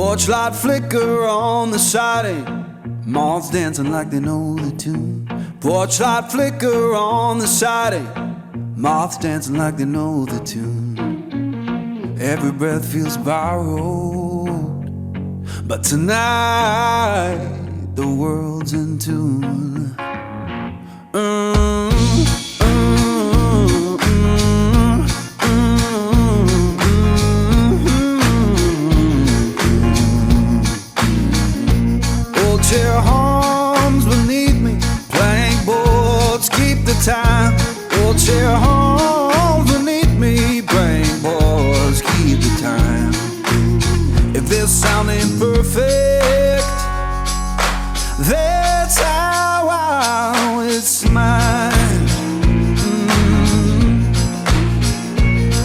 Porch light flicker on the siding, moths dancing like they know the tune. Porch light flicker on the siding, moths dancing like they know the tune. Every breath feels borrowed, but tonight the world's in tune. Old chair hums beneath me, plank boards keep the time. Old chair hums beneath me, plank boards keep the time. If this sound ain't perfect, that's how I always mine.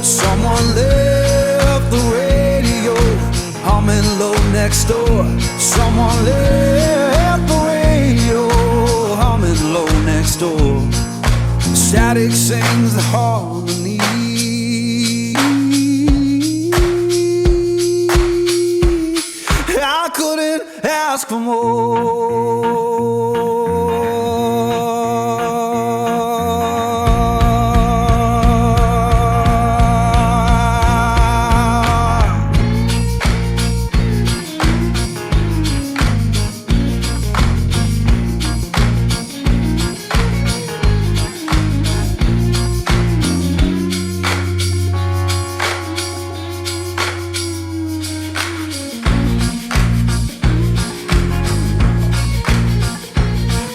Someone left the radio humming low next door. Someone left the radio humming low next door. Static sings the harmony. I couldn't ask for more.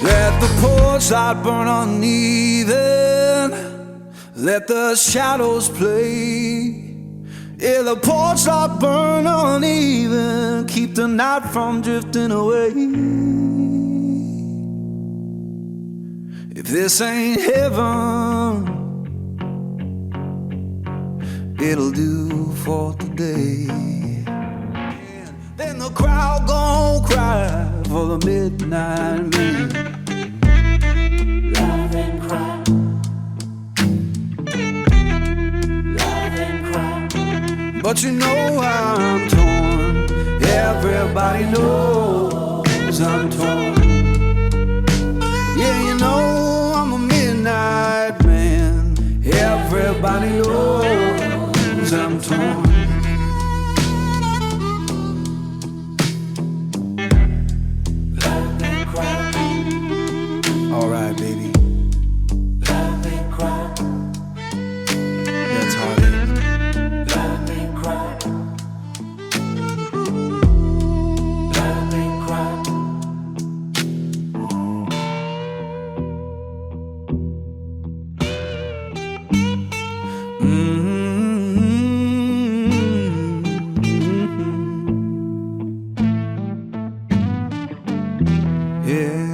Let the porch light burn uneven, let the shadows play. Yeah, the porch light burn uneven, keep the night from drifting away. If this ain't heaven, it'll do for today. Then the crowd gon' cry for the midnight man. Love and cry. Love and cry. But you know I'm torn. Everybody knows I'm torn. Yeah, you know I'm a midnight man. Everybody knows I'm torn. Alright, baby. Love and cry. That's heartache. Love and cry. Love and cry. Yeah.